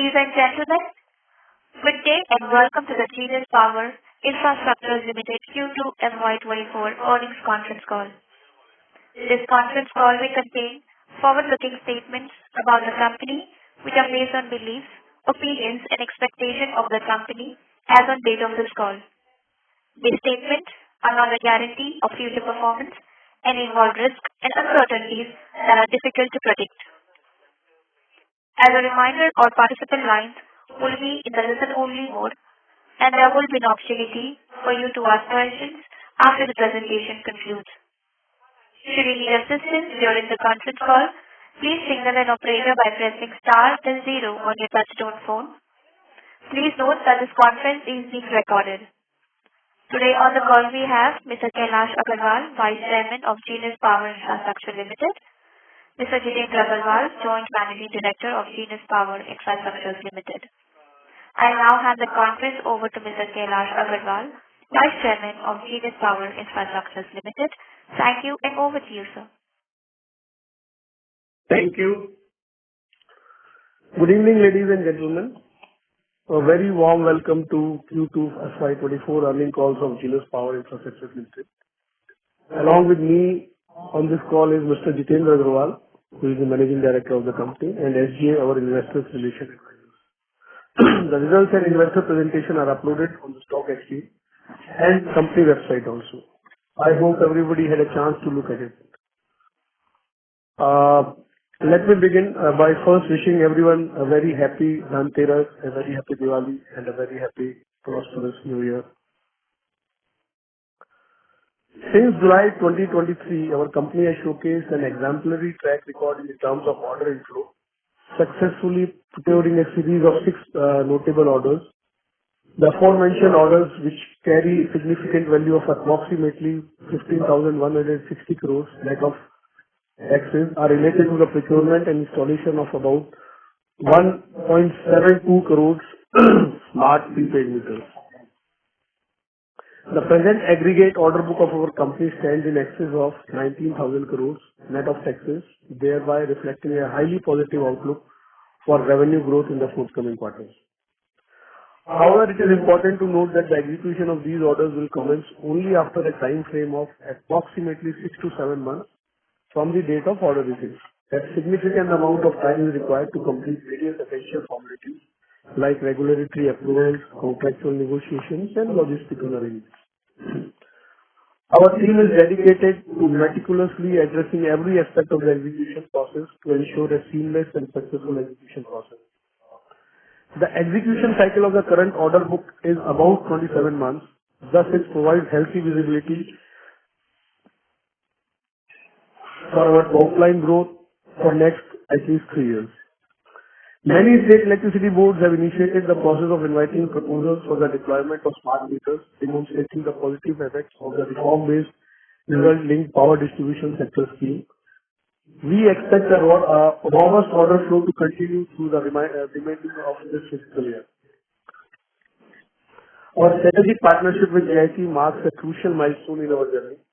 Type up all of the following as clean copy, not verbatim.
Ladies and gentlemen, good day and welcome to the Genus Power Infrastructures Limited Q2FY24 earnings conference call. This conference call may contain forward-looking statements about the company which are based on beliefs, opinions and expectations of the company as on date of this call. These statements are not a guarantee of future performance and involve risks and uncertainties that are difficult to predict. As a reminder, all participant lines will be in the listen-only mode, and there will be an opportunity for you to ask questions after the presentation concludes. Should you need assistance during the conference call, please signal an operator by pressing star then 0 on your touchtone phone. Please note that this conference is being recorded. Today on the call we have Mr. Kailash Group, Vice Chairman of Genus Power Infrastructures Limited, Mr. Group, Joint Managing Director of Genus Power Infrastructures Limited. I now hand the conference over to Mr. Kailash Group, Vice Chairman of Genus Power Infrastructures Limited. Thank you, and over to you, sir. Thank you. Good evening, ladies and gentlemen. A very warm welcome to Q2FY24 earnings calls of Genus Power Infrastructures Limited. Along with me on this call is Mr. Group, who is the Managing Director of the company, and SGA, our Investor Relations Advisors. The results and investor presentation are uploaded on the stock exchange and company website also. I hope everybody had a chance to look at it. Let me begin by first wishing everyone a very happy Dhanteras, a very happy Diwali, and a very happy, prosperous New Year. Since July 2023, our company has showcased an exemplary track record in terms of order inflow, successfully procuring a series of 6 notable orders. The aforementioned orders, which carry significant value of approximately 15,160 crores net of taxes, are related to the procurement and installation of about 1.72 crores smart prepaid meters. The present aggregate order book of our company stands in excess of 19,000 crores net of taxes, thereby reflecting a highly positive outlook for revenue growth in the forthcoming quarters. However, it is important to note that the execution of these orders will commence only after a time frame of approximately 6 to 7 months from the date of order receipt. A significant amount of time is required to complete various essential formalities like regulatory approvals, contractual negotiations, and logistical arrangements. Our team is dedicated to meticulously addressing every aspect of the execution process to ensure a seamless and successful execution process. The execution cycle of the current order book is about 27 months, thus it provides healthy visibility for our top line growth for next at least 3 years. Many state electricity boards have initiated the process of inviting proposals for the deployment of smart meters, demonstrating the positive effects of the reform-based result-linked power distribution sector scheme. We expect a robust order flow to continue through the remainder of this fiscal year. Our strategic partnership with GIC marks a crucial milestone in our journey,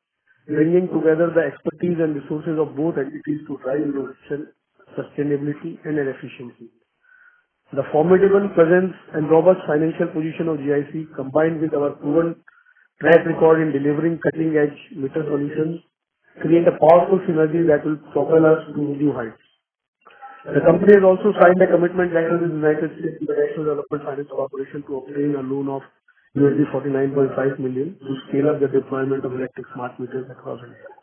bringing together the expertise and resources of both entities to drive innovation, sustainability, and efficiency. The formidable presence and robust financial position of GIC, combined with our proven track record in delivering cutting-edge meter solutions, create a powerful synergy that will propel us to new heights. The company has also signed a commitment letter with the United States International Development Finance Corporation to obtain a loan of $49.5 million to scale up the deployment of electric smart meters across India.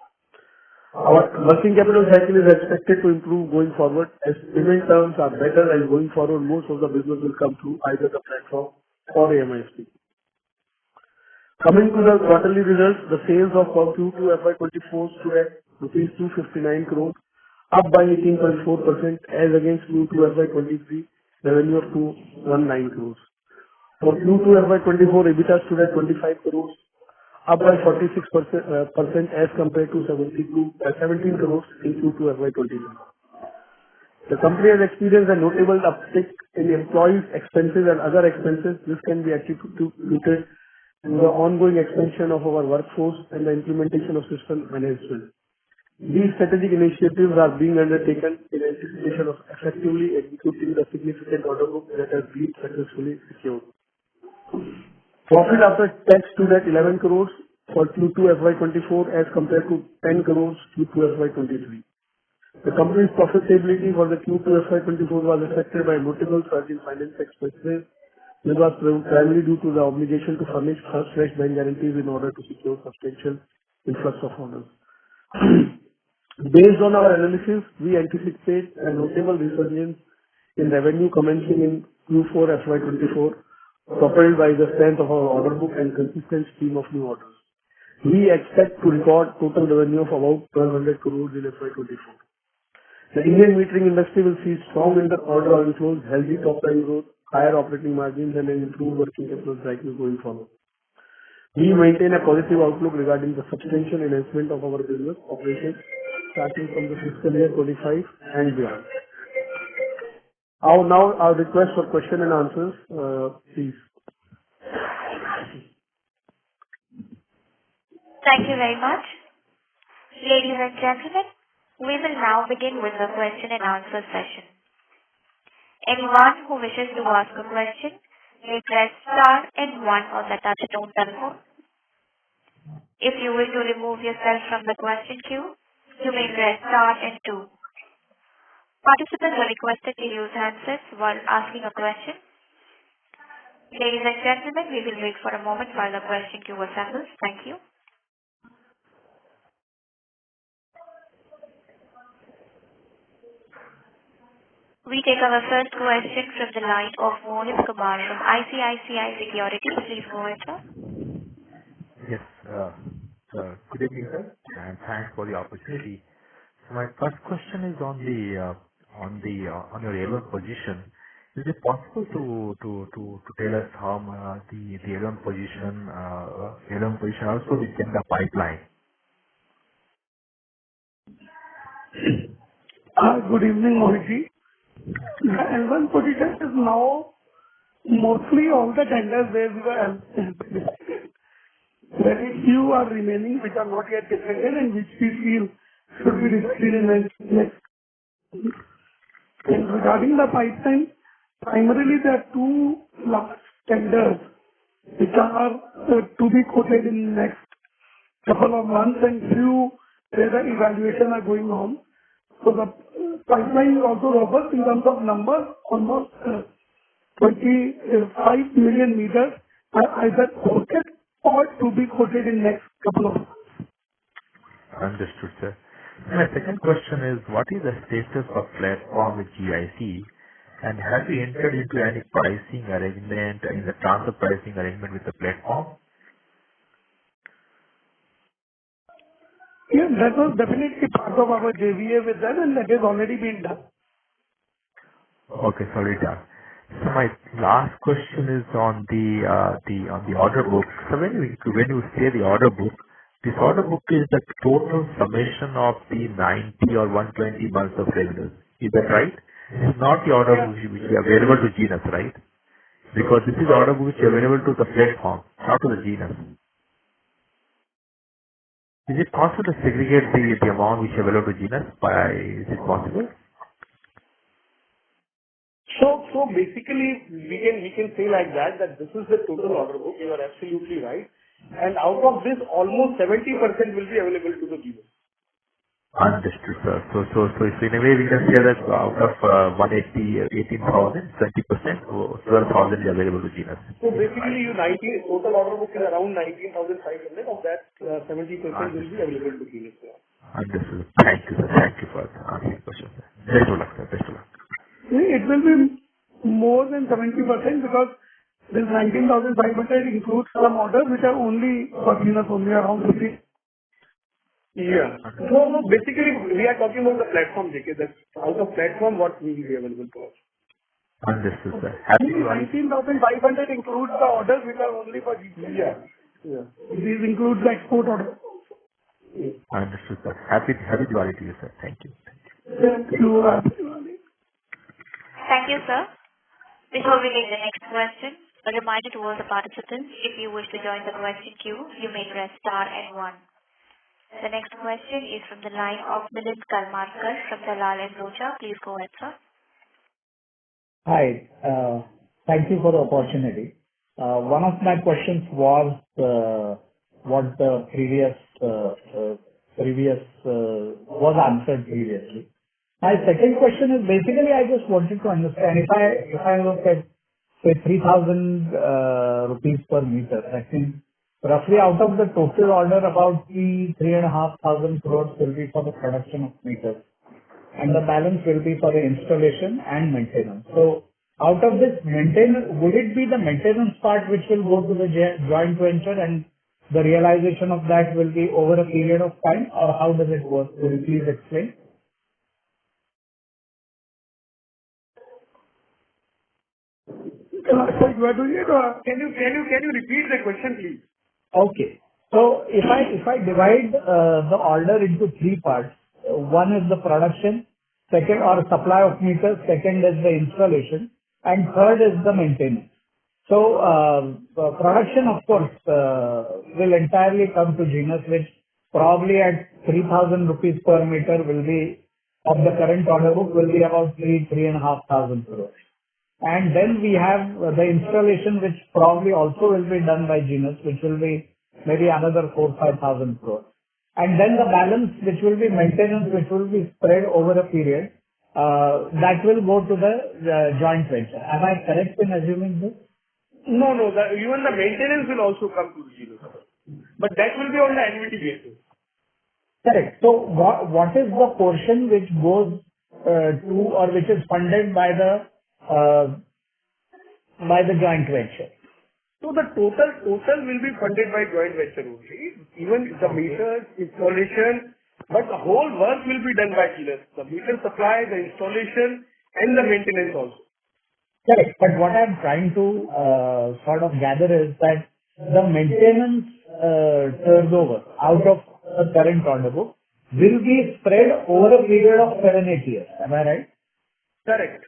Our working capital cycle is expected to improve going forward as payment terms are better, and going forward most of the business will come through either the platform or AMISP. Coming to the quarterly results, the sales of Q2FY24 stood at rupees 259 crores, up by 18.4% as against Q2FY23 revenue of 219 crores. For Q2FY24, EBIDT stood at 25 crores, up by 46% as compared to 17 crores in Q2FY23. The company has experienced a notable uptick in employees' expenses and other expenses. This can be attributed to the ongoing expansion of our workforce and the implementation of system management. These strategic initiatives are being undertaken in anticipation of effectively executing the significant order book that has been successfully secured. Profit after tax stood at 11 crores for Q2FY24 as compared to 10 crores Q2FY23. The company's profitability for the Q2FY24 was affected by notable surge in finance expenses, which was primarily due to the obligation to furnish fresh bank guarantees in order to secure substantial influx of orders. Based on our analysis, we anticipate a notable resurgence in revenue commencing in Q4 FY24, propelled by the strength of our order book and consistent stream of new orders. We expect to record total revenue of about 1,200 crores in FY24. The Indian metering industry will see strong order inflows, healthy top-line growth, higher operating margins, and an improved working capital cycle going forward. We maintain a positive outlook regarding the substantial enhancement of our business operations starting from the fiscal year 25 and beyond. Now, our request for question and answers, please. Thank you very much. Ladies and gentlemen, we will now begin with the question and answer session. Anyone who wishes to ask a question may press star and 1 on the touch-tone telephone. If you wish to remove yourself from the question queue, you may press star and 2. Participants are requested to use handsets while asking a question. Ladies and gentlemen, we will wait for a moment while the question queue assembles. Thank you. We take our first question from the line of Mohit Kumar from ICICI Securities. Please go ahead, sir. Yes, good evening, sir, and thanks for the opportunity. So my first question is on your L1 position. Is it possible to tell us how the L1 position also is in the pipeline? Good evening, Mohit. The L1 position is now mostly all the tenders where we were very few are remaining which are not yet decided and which we feel should be decided in the next. And regarding the pipeline, primarily there are two large tenders which are to be quoted in the next couple of months and few where the evaluation are going on. So the pipeline is also robust in terms of numbers, almost 25 million meters are either quoted or to be quoted in next couple of months. Understood, sir. My second question is, what is the status of platform with GIC, and have you entered into any pricing arrangement in the transfer pricing arrangement with the platform? Yeah, that was definitely part of our JVA with them, and that has already been done. Okay, sorry, done. So my last question is on the order book. So when you say the order book, this order book is the total summation of the 90 or 120 months of revenues. Is that right? It's not the order book which is available to Genus, right? Because this is the order book which is available to the platform, not to the Genus. Is it possible to segregate the amount which is available to Genus? Is it possible? So basically, we can say like that this is the total order book. You are absolutely right. And out of this, almost 70% will be available to the Genus. Understood, sir. So in a way, we can say that out of 180, 18,000, 20%, 12,000 is available to Genus. So basically, total order book is around 19,500. Of that, 70% will be available to Genus. Understood. Thank you, sir. Thank you for answering the question, sir. Best of luck, sir. Best of luck. It will be more than 70% because this 19,500 includes some orders which are only for Genus, only around 50. Yeah. So basically, we are talking about the platform, JK. That's out of platform what will be available to us. Understood, sir. 19,500 includes the orders which are only for Genus. Yeah. These include the export orders. Understood, sir. Happy Diwali to you, sir. Thank you. Thank you. Happy Diwali. Thank you, sir. Before we take the next question, a reminder to all the participants, if you wish to join the question queue, you may press star and 1. The next question is from the line of Milind Karmarkar from Dalal & Broacha. Please go ahead, sir. Hi. Thank you for the opportunity. One of my questions was what the previous was answered previously. My second question is basically I just wanted to understand if I look at, say, 3,000 rupees per meter, I think roughly out of the total order, about 3,500 crores will be for the production of meters, and the balance will be for the installation and maintenance. So out of this maintenance, would it be the maintenance part which will go to the joint venture and the realization of that will be over a period of time, or how does it work? Will you please explain? Sorry, you are doing it, or can you repeat the question, please? Okay. So if I divide the order into three parts, one is the production, second or supply of meters, second is the installation, and third is the maintenance. So the production, of course, will entirely come to Genus, which probably at 3,000 rupees per meter will be, of the current order book, will be about 3,500 crores. And then we have the installation, which probably also will be done by Genus, which will be maybe another 4,000-5,000 crores. And then the balance, which will be maintenance, which will be spread over a period, that will go to the joint venture. Am I correct in assuming this? No. Even the maintenance will also come to Genus, but that will be on the annuity basis. Correct. So what is the portion which goes to, or which is funded by the joint venture? So the total will be funded by joint venture only. Even the meters, installation, but the whole work will be done by Genus. The meter supply, the installation, and the maintenance also. Correct. But what I'm trying to sort of gather is that the maintenance turnover out of the current order book will be spread over a period of 7-8 years. Am I right? Correct.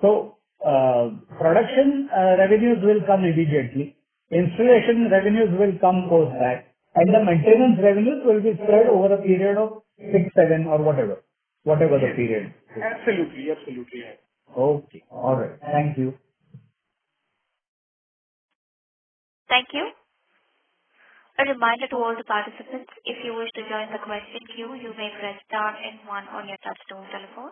So, production revenues will come immediately, installation revenues will come post that, and the maintenance revenues will be spread over a period of 6, 7 or whatever the period. Absolutely. Okay. All right. Thank you. Thank you. A reminder to all the participants, if you wish to join the question queue, you may press star and 1 on your touchtone telephone.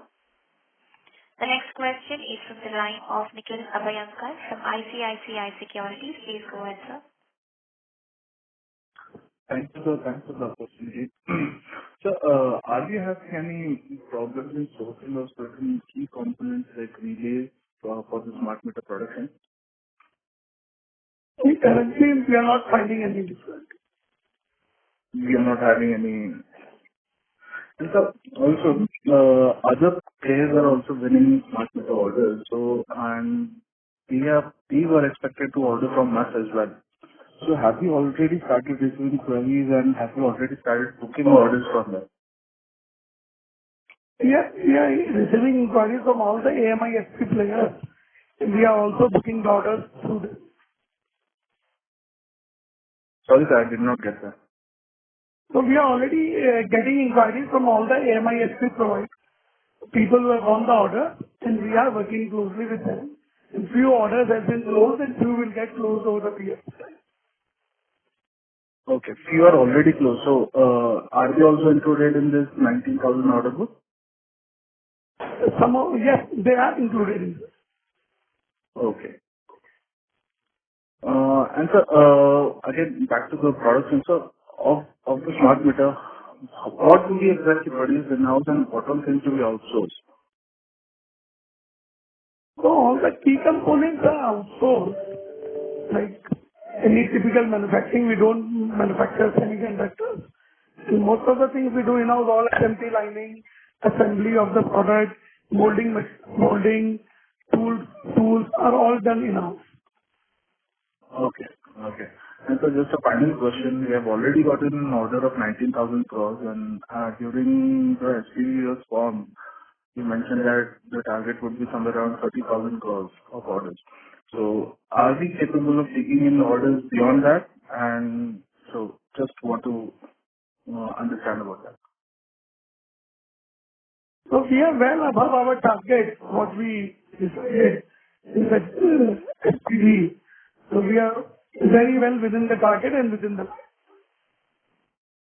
The next question is from the line of Nikhil Abhyankar from ICICI Securities. Please go ahead, sir. Thank you, sir. Thanks for the opportunity. So, are we having any problems in sourcing of certain key components like relays for the smart meter production? Currently, we are not finding any difference. We are not having any. And so also, other players are also winning smart meter orders. So, and we were expected to order from us as well. So have you already started receiving queries and have you already started booking orders from them? Yeah, we are receiving inquiries from all the AMI-SP players. We are also booking the orders through them. Sorry, sir, I did not get that. So we are already getting inquiries from all the AMI-SP providers, people who have won the order, and we are working closely with them. And few orders have been closed and few will get closed over the period of time. Okay. Few are already closed. So, are they also included in this 19,000 order book? Yes, they are included in this. Okay. And sir, again, back to the production. So, of the smart meter, what do we exactly produce in-house and what all things do we outsource? So all the key components are outsourced. Like any typical manufacturing, we don't manufacture semiconductors. And most of the things we do in-house, all SMT lining, assembly of the product, molding, tools are all done in-house. Okay. Okay. And so just a final question. We have already gotten an order of 19,000 crores, and during the SPV's form, you mentioned that the target would be somewhere around 30,000 crores of orders. So are we capable of taking in orders beyond that? And So just want to understand about that. So we are well above our target, what we decided in the SPD. So we are very well within the target and within the...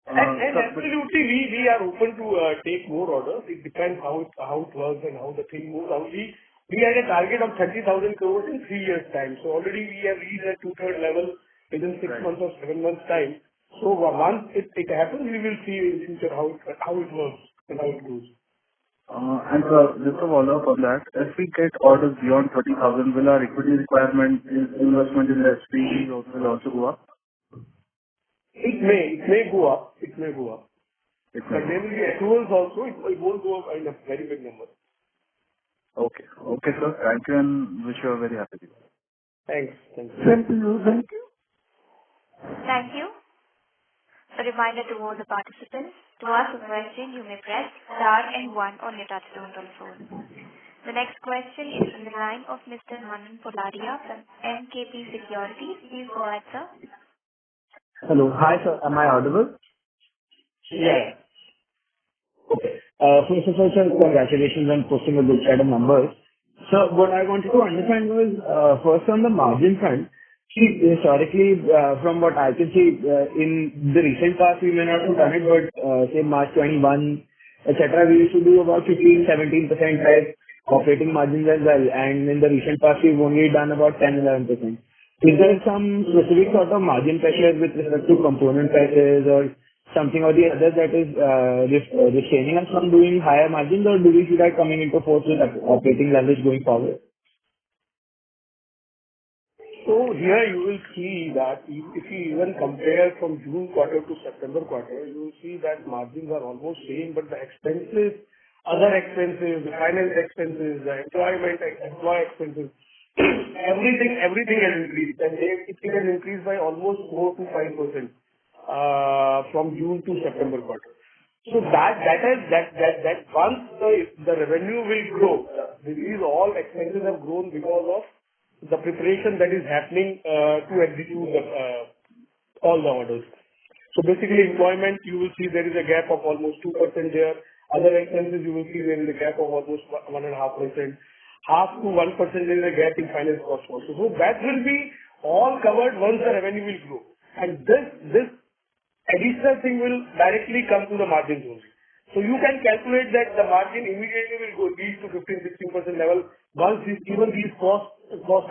And absolutely, we are open to take more orders. It depends how it works and how the thing moves. We had a target of 30,000 crores in 3 years' time. So already we have reached at two-third level within 6 months or 7 months' time. So once it happens, we will see in future how it works and how it goes. And just a follow-up on that, if we get orders beyond 30,000, will our equity requirement investment in the SPE will also go up? It may go up. It may go up. It But may there will be accruals also. It won't go up in a very big number. Okay. Okay, sir. Thank you, and wish you a very happy day. Thanks. Thank you. Thank you. Thank you. Thank you. A reminder to all the participants, to ask a question, you may press star and one on your touchtone telephone. The next question is from the line of Mr. Manan Poladia from MKP Securities. Please go ahead, sir. Hello. Hi, sir. Am I audible? Yeah. Okay. First of all, sir, congratulations on posting a good set of numbers. So what I wanted to understand was, first on the margin front, see, historically, from what I can see, in the recent past, we may not have done it, but, say March 21, etc., we used to do about 15-17% type operating margins as well, and in the recent past, we've only done about 10-11%. Is there some specific sort of margin pressure with respect to component prices or something or the other that is restraining us from doing higher margins, or do we see that coming into force with operating leverage going forward? So here you will see that if you even compare from June quarter to September quarter, you will see that margins are almost same, but the expenses, other expenses, the finance expenses, the employee expenses, everything has increased, and it has increased by almost 4 to 5% from June to September quarter. So that once the revenue will grow, these all expenses have grown because of the preparation that is happening to execute all the orders. So basically, employment, you will see there is a gap of almost 2% there. Other expenses, you will see there is a gap of almost 1.5%. Half to 1% there is a gap in finance cost also. So that will be all covered once the revenue will grow. And this additional thing will directly come to the margins only. So you can calculate that the margin immediately will go reach to 15-16% level once even these costs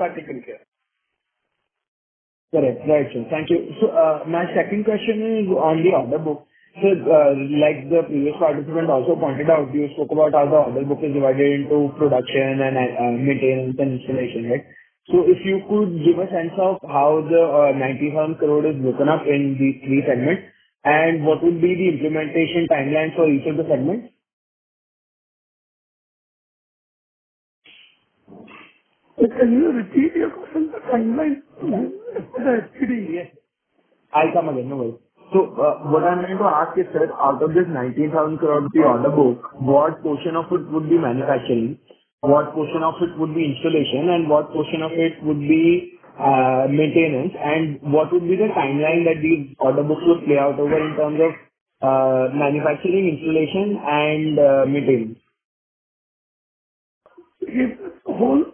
are taken care. Correct. Right, sir. Thank you. So, my second question is on the order book. So, like the previous participant also pointed out, you spoke about how the order book is divided into production and maintenance and installation, right? So if you could give a sense of how the 90,000 crore is broken up in these three segments, and what would be the implementation timeline for each of the segments? Can you repeat your question? The timeline for the SPD? Yes. I'll come again, no worries. So, what I'm trying to ask is, sir, out of this 19,000 crore rupee order book, what portion of it would be manufacturing, what portion of it would be installation, and what portion of it would be maintenance, and what would be the timeline that these order books would play out over in terms of manufacturing, installation, and maintenance? If the whole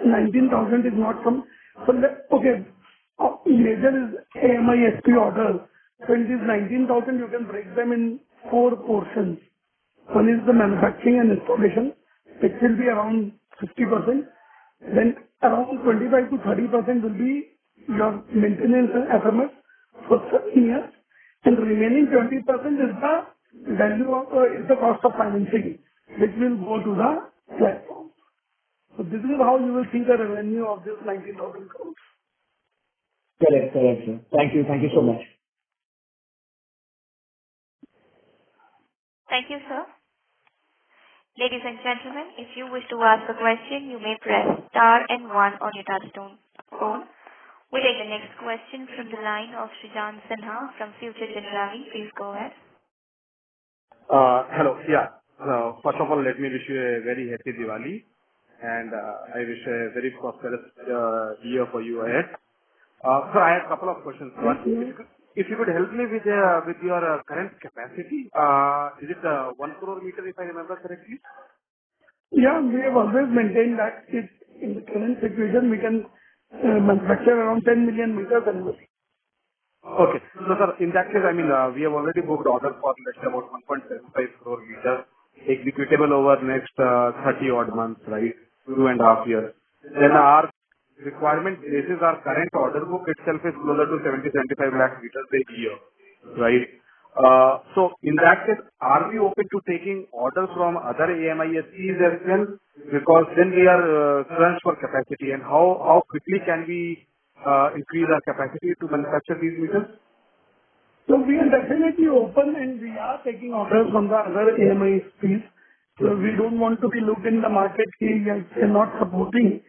19,000 is not from... So major is AMI SP order. So in this 19,000, you can break them in 4 portions. One is the manufacturing and installation, which will be around 50%. Then around 25 to 30% will be your maintenance and FMS for 7 years. And remaining 20% is the value of, is the cost of financing, which will go to the platform. So this is how you will see the revenue of this 19,000 crores. Correct, sir. Thank you so much. Thank you, sir. Ladies and gentlemen, if you wish to ask a question, you may press star and one on your touchtone phone. We take the next question from the line of Srijan Sinha from Future Generali. Please go ahead. Hello. Yeah. First of all, let me wish you a very happy Diwali, and I wish a very prosperous year for you ahead. So I have a couple of questions. One, if you could help me with your current capacity, is it 1 crore meter, if I remember correctly? Yeah, we have always maintained that if in the current situation, we can manufacture around 10 million meters annually. Okay. So, sir, in that case, I mean, we have already booked order for, let's say, about 1.75 crore meters, executable over next 30 odd months, right? 2.5 years. Then our requirement basis, our current order book itself is closer to 70-75 lakh meters a year, right? So in that case, are we open to taking orders from other AMISPs as well? Because then we are crunched for capacity, and how quickly can we increase our capacity to manufacture these meters? So we are definitely open, and we are taking orders from the other AMISPs. So we don't want to be looked in the market, we are not supporting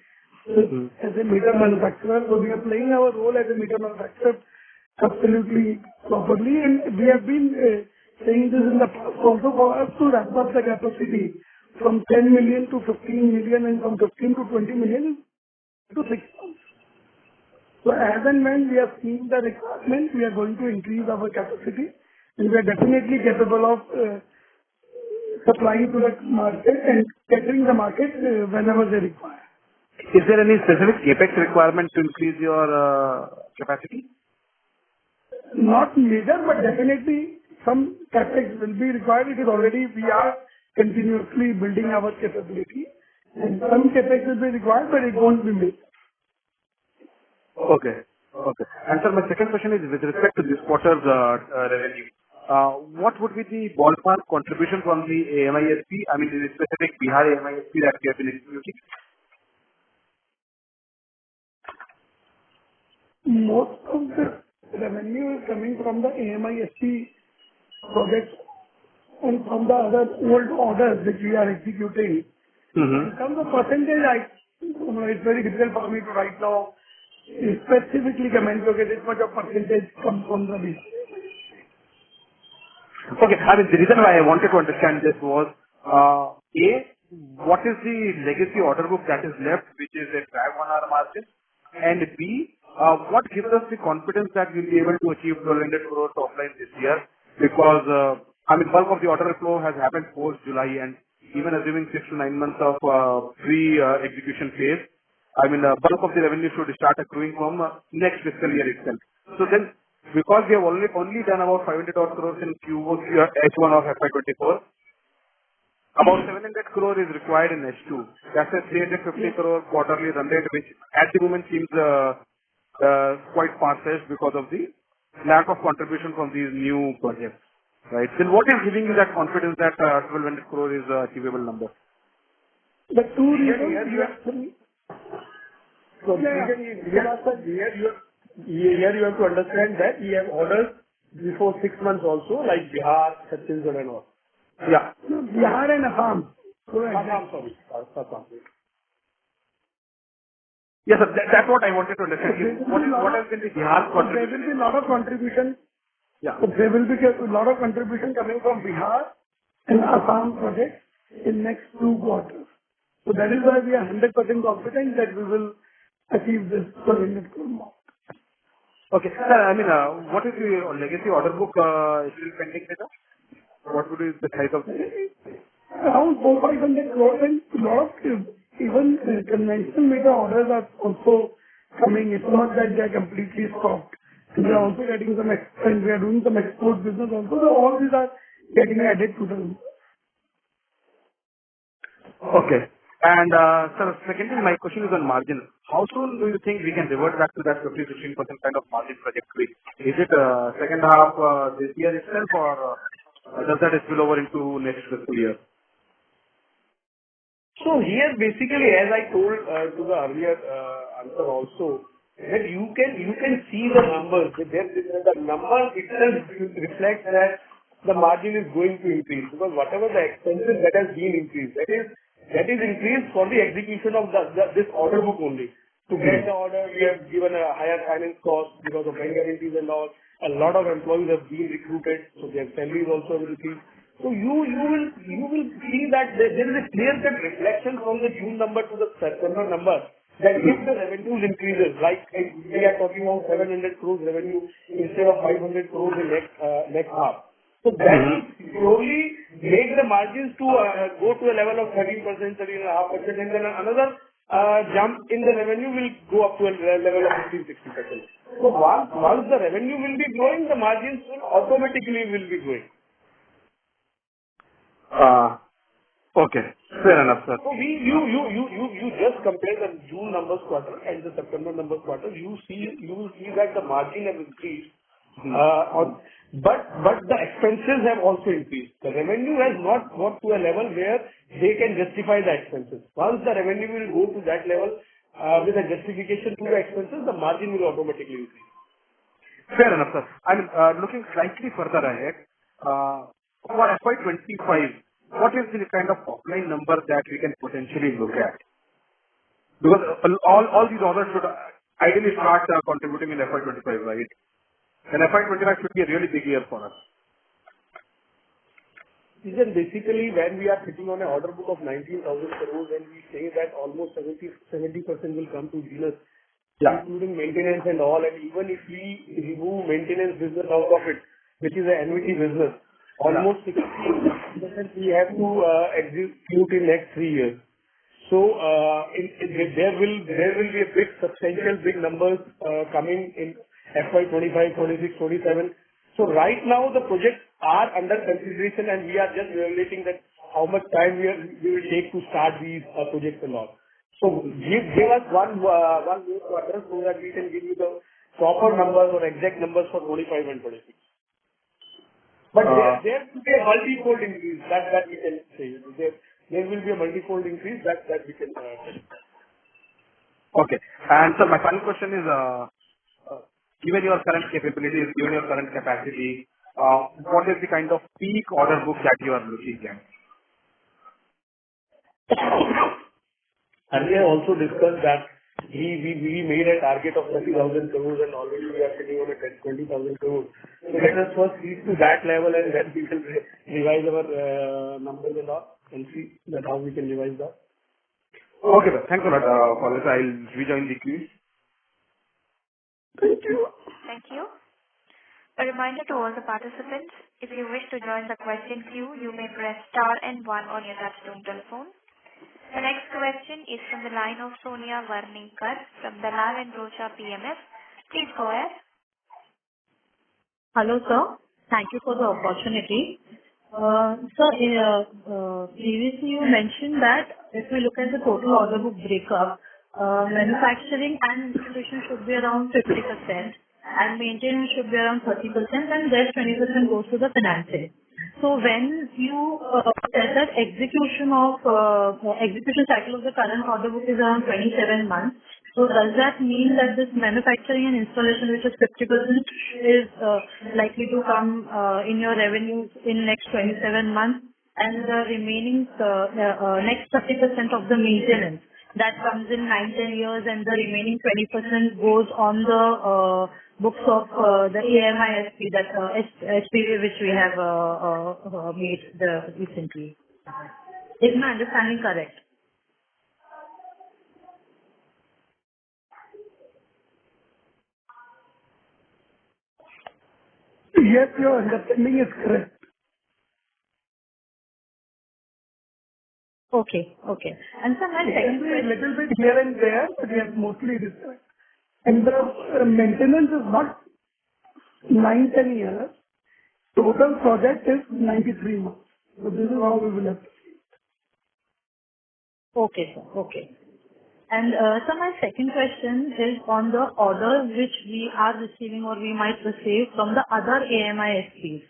as a meter manufacturer. So we are playing our role as a meter manufacturer absolutely properly, and we have been saying this in the past also, for us to ramp up the capacity from 10 million to 15 million and from 15 to 20 million to 6 months. So as and when we are seeing the requirement, we are going to increase our capacity, and we are definitely capable of supplying to the market and catering the market whenever they require. Is there any specific CapEx requirement to increase your capacity? Not major, but definitely some CapEx will be required. It is already, we are continuously building our capability, and some CapEx will be required, but it won't be big. Okay. Okay. And sir, my second question is with respect to this quarter's revenue. What would be the ballpark contribution from the AMISP, I mean, the specific Bihar AMISP that we have been executing? Most of the revenue is coming from the AMISP projects and from the other old orders which we are executing. In terms of percentage, it's very difficult for me to right now specifically comment, okay, this much of percentage comes from the Bihar. Okay. I mean, the reason why I wanted to understand this was, A, what is the legacy order book that is left, which is a drag on our margin? And B, what gives us the confidence that we'll be able to achieve 1,200 crore top line this year? Because, I mean, bulk of the order flow has happened post-July, and even assuming 6 to 9 months of pre-execution phase, I mean, bulk of the revenue should start accruing from next fiscal year itself. So then, because we have only done about 500 odd crores in H1 of FY24, about 700 crore is required in H2. That's a 350 crore quarterly run rate, which at the moment seems quite far-fetched because of the lack of contribution from these new projects, right? Then what is giving you that confidence that 1,200 crore is a achievable number? The two reasons So here you have to understand that we have orders before 6 months also, like Bihar, Chhattisgarh and all. Yeah. Bihar and Assam. Assam. Yes, sir. That's what I wanted to understand. What has been the Bihar contribution? There will be a lot of contribution. Yeah. So there will be a lot of contribution coming from Bihar and Assam projects in next 2 quarters. So that is why we are 100% confident that we will achieve this 1,200 crore mark. Okay. Sir, I mean, what is the legacy order book still pending with us? What would be the size of it? Around 400-500 crores, and a lot of even conventional meter orders are also coming. It's not that they are completely stopped. We are also getting some and we are doing some export business also. So all these are getting added to the. Okay. And sir, secondly, my question is on margin. How soon do you think we can revert back to that 15-16% kind of margin trajectory? Is it second half this year itself, or does that spill over into next fiscal year? So here, basically, as I told to the earlier answer also, that you can see the numbers. The number itself reflects that the margin is going to increase, because whatever the expenses that has been increased, that is increased for the execution of this order book only. To get the order, we have given a higher finance cost because of bank guarantees and all. A lot of employees have been recruited, so their salaries also will increase. So you will see that there is a clear-cut reflection from the June number to the September number, that if the revenues increases, like we are talking about 700 crores revenue instead of 500 crores in next half. So that will slowly make the margins to go to a level of 13%, 13.5%, and then another jump in the revenue will go up to a level of 15-16%. So once the revenue will be growing, the margins will automatically be growing. Okay. Fair enough, sir. So you just compare the June numbers quarter and the September numbers quarter. You will see that the margin has increased. But the expenses have also increased. The revenue has not got to a level where they can justify the expenses. Once the revenue will go to that level, with a justification to the expenses, the margin will automatically increase. Fair enough, sir. I'm looking slightly further ahead. For FY25, what is the kind of top-line number that we can potentially look at? Because all these orders should ideally start contributing in FY25, right? And FY25 should be a really big year for us. Then basically, when we are sitting on an order book of 19,000 crores and we say that almost 70% will come to Genus, including maintenance and all, and even if we remove maintenance business out of it, which is an annuity business, almost 60% we have to execute in next 3 years. So there will be a substantial big numbers coming in FY25, 26, 27. So right now the projects are under consideration and we are just evaluating that how much time we will take to start these projects and all. So give us one more quarter so that we can give you the proper numbers or exact numbers for 25 and 26. But there will be a multi-fold increase that we can say. There will be a multi-fold increase that we can say. Okay. And so my final question is, given your current capabilities, given your current capacity, what is the kind of peak order book that you are looking at? And we have also discussed that we made a target of 30,000 crores and already we are sitting on a 20,000 crores. So let us first reach to that level and then we will revise our numbers and all and see that how we can revise that. Okay, sir. Thanks a lot for this. I'll rejoin the queue. Thank you. Thank you. A reminder to all the participants, if you wish to join the question queue, you may press star and 1 on your touchtone telephone. The next question is from the line of Sonia Varnikar from Dalal & Broacha PMS. Please go ahead. Hello, sir. Thank you for the opportunity. Sir, previously you mentioned that if we look at the total order book breakup, manufacturing and installation should be around 50% and maintenance should be around 30% and rest 20% goes to the financing. So when you said that execution cycle of the current order book is around 27 months, so does that mean that this manufacturing and installation, which is 50%, is likely to come in your revenues in next 27 months, and the remaining next 30% of the maintenance that comes in 9-10 years, and the remaining 20% goes on the books of the AMISP, that SPV which we have made recently? Is my understanding correct? Yes, your understanding is correct. Okay. And so my second A question... little bit here and there, but yes, mostly it is correct. And the maintenance is not 9-10 years. Total project is 93 months. So this is how we will have to see it. Okay, sir. Okay. And so my second question is on the orders which we are receiving or we might receive from the other AMISPs.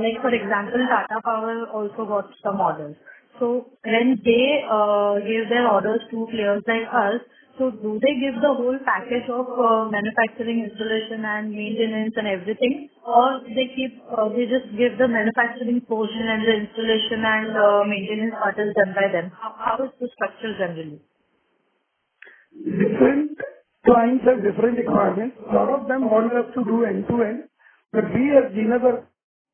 Like for example, Tata Power also got some orders. So when they give their orders to players like us, so do they give the whole package of manufacturing, installation and maintenance and everything, or they just give the manufacturing portion and the installation and maintenance part is done by them? How is the structure generally? Different clients have different requirements. A lot of them want us to do end-to-end, but we as Genus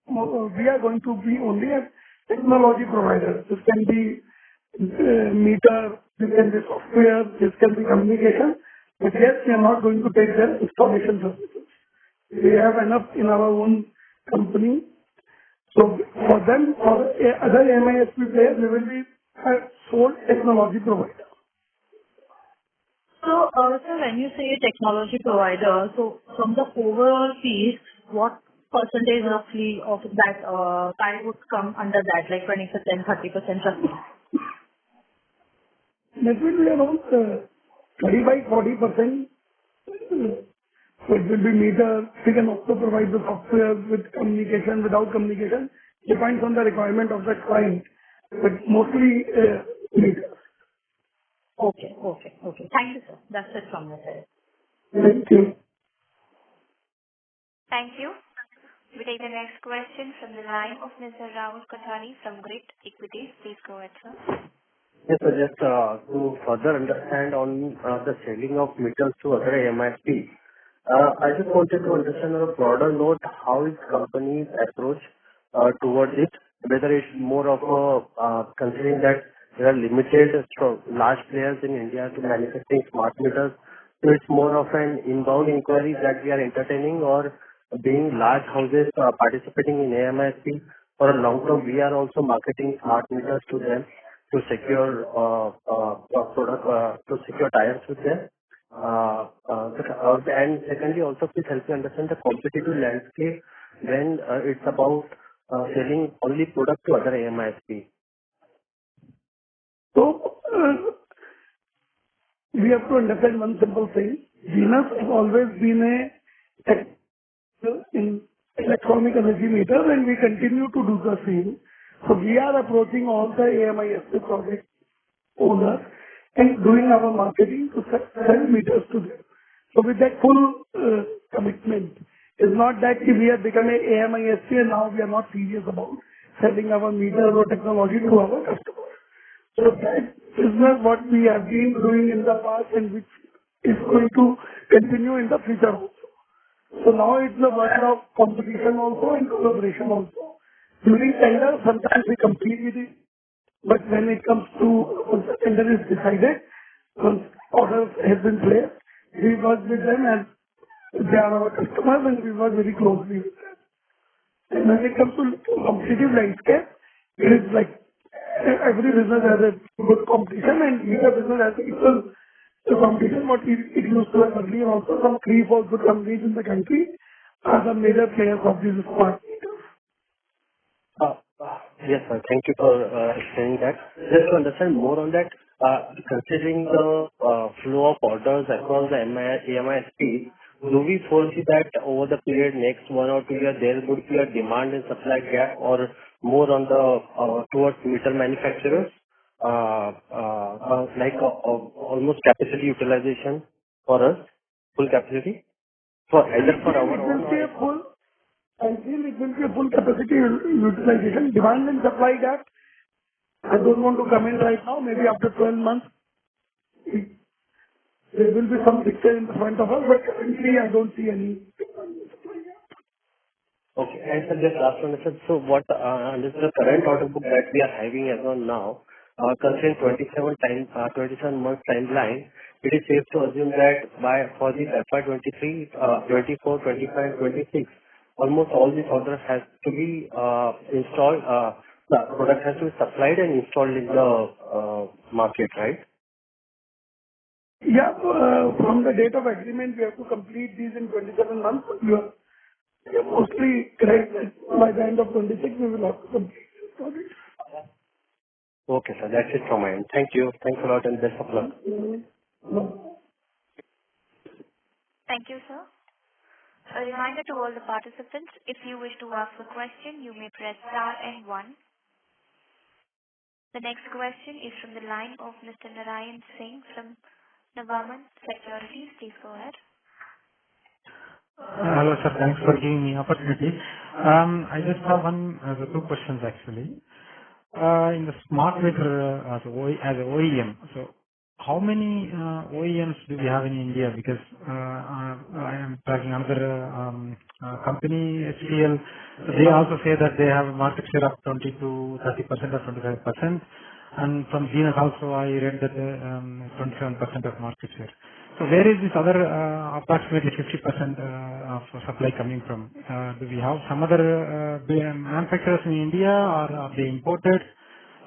we are going to be only a technology provider. This can be meter, this can be software, this can be communication. But yes, we are not going to take their installation services. We have enough in our own company. So for them, for other MISP players, we will be a sole technology provider. So, sir, when you say technology provider, so from the overall fees, what percentage roughly of that pie would come under that, like 20%, 30% roughly? That will be around 35-40%. So it will be meter. We can also provide the software with communication, without communication. Depends on the requirement of the client, but mostly meter. Okay. Thank you, sir. That's it from my side. Thank you. Thank you. We take the next question from the line of Mr. Rahul Kothari from Grit Equities. Please go ahead, sir. Yes, sir. Just to further understand on the selling of meters to other MISP, I just wanted to understand on a broader note, how is company's approach towards it? Whether it's more of a considering that there are limited large players in India to manufacturing smart meters, so it's more of an inbound inquiry that we are entertaining, or being large houses participating in AMISP for a long term, we are also marketing smart meters to them to secure to secure tie-ups with them. And secondly, also please help me understand the competitive landscape when it's about selling only product to other AMISP. So we have to understand one simple thing. Genus has always been a tech in electronic energy meter, and we continue to do the same. So we are approaching all the AMISP project owners and doing our marketing to sell meters to them. So with that full commitment, it's not that we have become a AMISP and now we are not serious about selling our meter or technology to our customers. So that business what we have been doing in the past and which is going to continue in the future also. So now it's a matter of competition also and collaboration also. During tender, sometimes we compete with it, but when it comes to once the tender is decided, once orders have been placed, we work with them as they are our customers and we work very closely with them. And when it comes to competitive landscape, it is like every business has a good competition and meter business has equal competition. What it used to have earlier also, some 3-4 good companies in the country are the major players of these smart meters. Yes, sir. Thank you for explaining that. Just to understand more on that, considering the flow of orders across the AMISP, do we foresee that over the period next 1 or 2 years, there would be a demand and supply gap or more on the towards meter manufacturers, almost capacity utilization for us, full capacity, for either for our own or... I feel it will be a full capacity utilization. Demand and supply gap, I don't want to comment right now. Maybe after 12 months, there will be some picture in the front of us, but currently I don't see any supply gap. Okay. And sir, just last one, sir. So what, this is the current order book that we are having as on now, considering 27 months timeline, it is safe to assume that for the FY23, 24, 25, 26, almost all these orders has to be installed, the product has to be supplied and installed in the market, right? Yeah, from the date of agreement, we have to complete these in 27 months. You are mostly correct that by the end of 26, we will have to complete this project. Okay, sir. That's it from my end. Thank you. Thanks a lot and best of luck. Thank you, sir. A reminder to all the participants, if you wish to ask a question, you may press star and 1. The next question is from the line of Mr. Narayan Singh from Navaman Securities. Please go ahead. Hello, sir. Thanks for giving me opportunity. I just have two questions actually. In the smart meter as an OEM, so how many OEMs do we have in India? Because I am tracking another company, HCL. They also say that they have a market share of 20 to 30% or 25%. And from Genus also, I read that 27% of market share. So where is this other approximately 50% of supply coming from? Do we have some other manufacturers in India, or are they imported?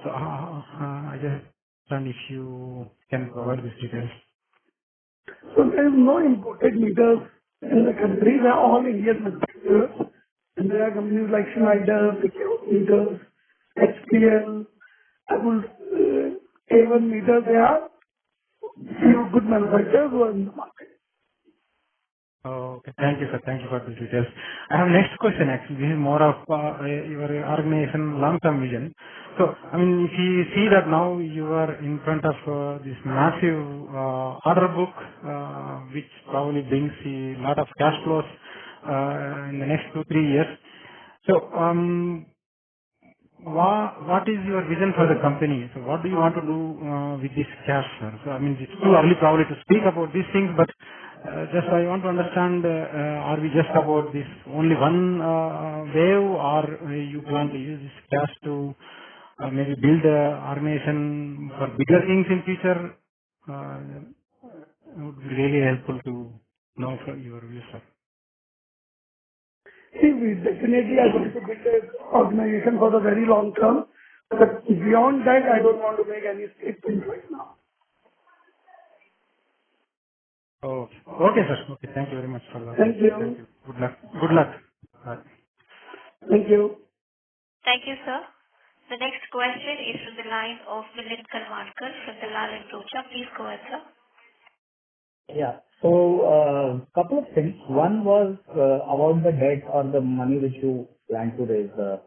So I just wonder if you can provide these details. So there is no imported meters in the country. They are all Indian manufacturers. And there are companies like Schneider, Meters, HPL, Apple, A1 Meters. There are few good manufacturers who are in the market. Oh, okay. Thank you, sir. Thank you for the details. I have next question, actually. This is more of your organization long-term vision. So, I mean, if you see that now you are in front of this massive order book, which probably brings a lot of cash flows in the next 2-3 years. So, what is your vision for the company? So what do you want to do with this cash, sir? So, I mean, it's too early probably to speak about these things, but just I want to understand, are we just about this only one wave, or you plan to use this cash to maybe build a organization for bigger things in future? It would be really helpful to know from your view, sir. See, we definitely are going to build an organization for the very long term. But beyond that, I don't want to make any statements right now. Oh, okay, sir. Okay, thank you very much for that. Thank you. Thank you. Good luck. Good luck. Bye. Thank you. Thank you, sir. The next question is from the line of Milind Kalwankar from Dalal & Broacha. Please go ahead, sir. Yeah. So, couple of things. One was about the debt or the money which you plan to raise, I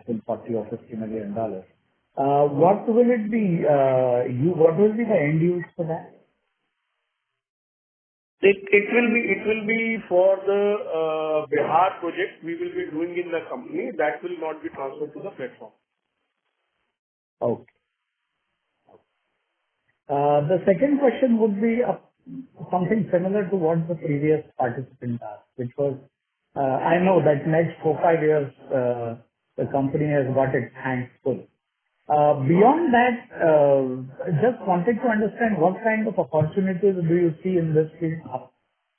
think $40 or $50 million. What will it be? What will be the end use for that? It will be for the Bihar project we will be doing in the company. That will not be transferred to the platform. Okay. The second question would be something similar to what the previous participant asked, which was, I know that next 4-5 years, the company has got its hands full. Beyond that, just wanted to understand what kind of opportunities do you see in this field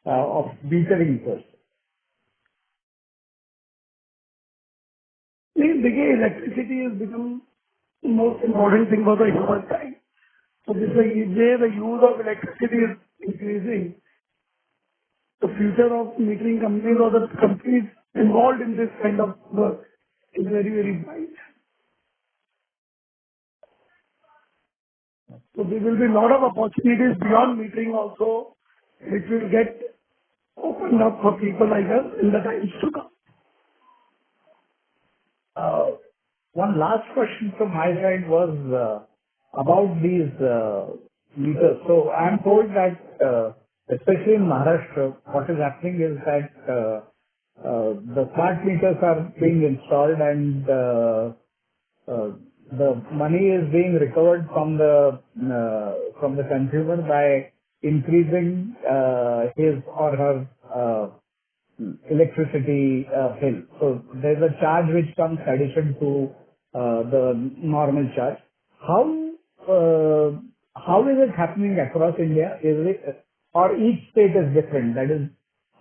of metering first? Because electricity has become the most important thing for the humankind. So this is where the use of electricity is increasing. The future of metering companies or the companies involved in this kind of work is very, very bright. So there will be a lot of opportunities beyond metering also, which will get opened up for people like us in the times to come. One last question from my side was about these meters. So I'm told that, especially in Maharashtra, what is happening is that the smart meters are being installed and the money is being recovered from the consumer by increasing his or her electricity bill. So there's a charge which comes addition to the normal charge. How is it happening across India? Is it, or each state is different? That is,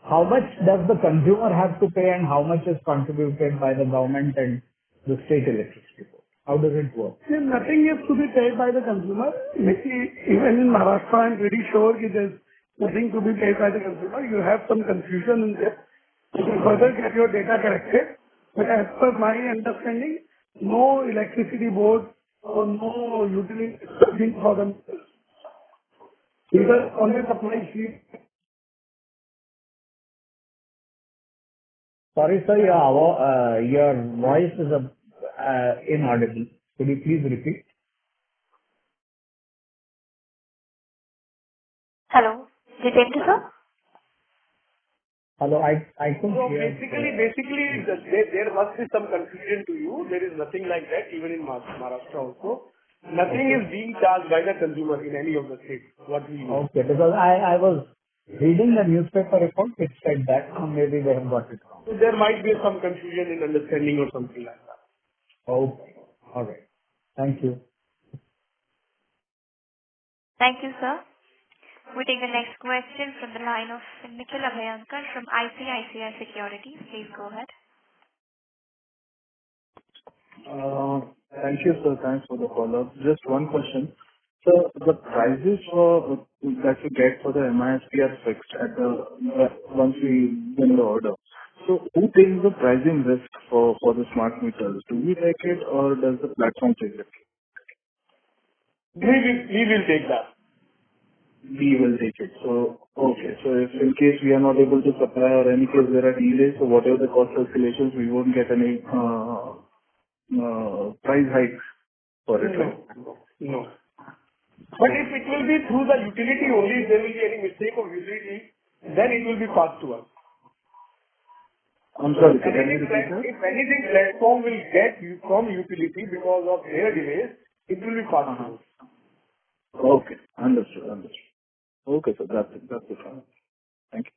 how much does the consumer have to pay and how much is contributed by the government and the state electricity board? How does it work? Nothing is to be paid by the consumer. Even in Maharashtra, I'm pretty sure there's nothing to be paid by the consumer. You have some confusion in this. You can further get your data corrected. But as per my understanding, no electricity board or no utility charging for them. Either on the supply sheet. Sorry, sir, your voice is inaudible. Could you please repeat? Hello, Jitendra, sir? Hello, I couldn't So hear. basically, there must be some confusion to you. There is nothing like that, even in Maharashtra also. Nothing is being charged by the consumer in any of the states. What we know. Okay, because I was reading the newspaper report which said that, so maybe they have got it wrong. So there might be some confusion in understanding or something like that. Okay, all right. Thank you. Thank you, sir. We take the next question from the line of Nikhil Abhyankar from ICICI Securities. Please go ahead. Thank you, sir. Thanks for the follow-up. Just one question. So the prices for that you get for the MISP are fixed at once we win the order. So who takes the pricing risk for the smart meters? Do we take it or does the platform take it? We will take that. We will take it. So, okay. So if in case we are not able to supply or any case there are delays, so whatever the cost escalations, we won't get any price hikes for it, right? No. But if it will be through the utility only, if there will be any mistake of utility, then it will be passed to us. I'm sorry, can you repeat that? If anything platform will get you from utility because of their delays, it will be passed to us. Okay. Understood. Okay, so that's it. Thank you.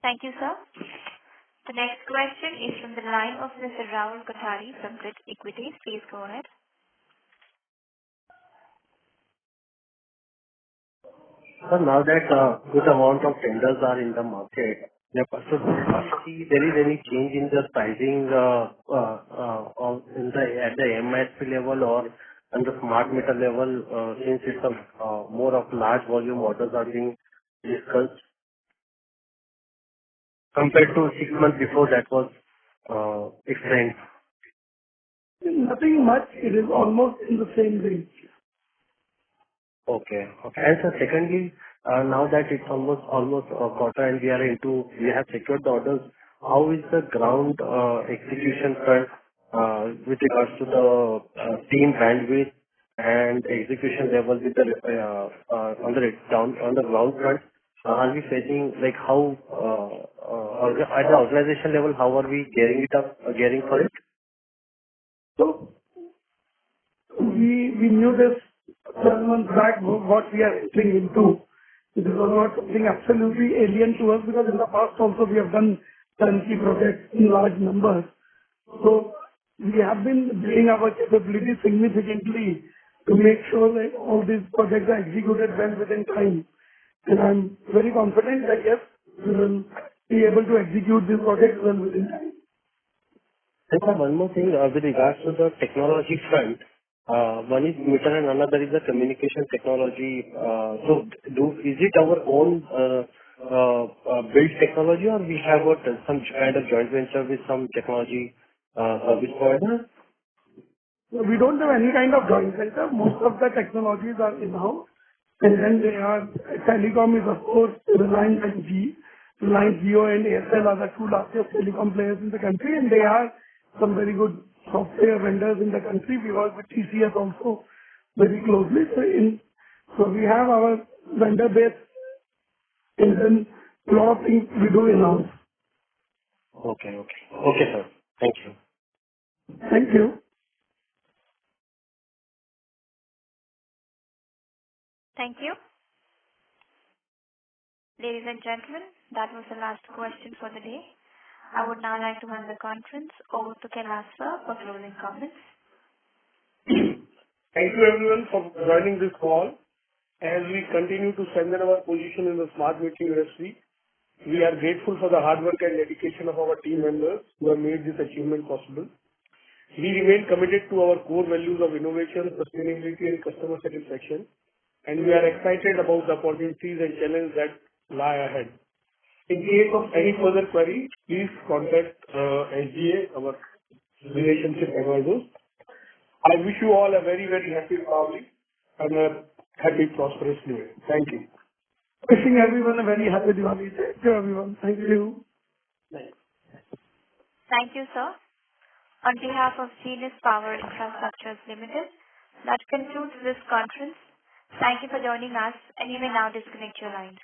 Thank you, sir. The next question is from the line of Mr. Rahul Kothari from Grit Equities. Please go ahead. So now that good amount of tenders are in the market, so do you see there is any change in the pricing at the MISP level or on the smart meter level, since it's more of large volume orders are being discussed compared to 6 months before that was explained? Nothing much. It is almost in the same range. Okay. And so secondly, now that it's almost a quarter and we have secured the orders, how is the ground execution front with regards to the team bandwidth and execution level with the on the ground front? Are we facing like how at the organization level, how are we gearing for it? So we knew this 12 months back what we are entering into. This was not something absolutely alien to us because in the past also we have done turnkey projects in large numbers. So we have been building our capabilities significantly to make sure that all these projects are executed well within time. And I'm very confident that yes, we will be able to execute these projects well within time. And sir, one more thing with regards to the technology front. One is meter and another is the communication technology. So is it our own built technology or we have some kind of joint venture with some technology service provider? We don't have any kind of joint venture. Most of the technologies are in-house. And then telecom is of course Reliance and Reliance Jio and Airtel are the two largest telecom players in the country, and they are some very good software vendors in the country. We work with TCS also very closely. So we have our vendor base, and then a lot of things we do in-house. Okay, sir. Thank you. Thank you. Thank you. Ladies and gentlemen, that was the last question for the day. I would now like to hand the conference over to Kailash sir for closing comments. Thank you everyone for joining this call. As we continue to strengthen our position in the smart metering industry, we are grateful for the hard work and dedication of our team members who have made this achievement possible. We remain committed to our core values of innovation, sustainability and customer satisfaction, and we are excited about the opportunities and challenges that lie ahead. In case of any further queries, please contact SGA, our relationship advisors. I wish you all a very, very happy Diwali and a happy, prosperous New Year. Thank you. Wishing everyone a very happy Diwali. Thank you, everyone. Thank you. Thank you, sir. On behalf of Genus Power Infrastructures Limited, that concludes this conference. Thank you for joining us, and you may now disconnect your lines.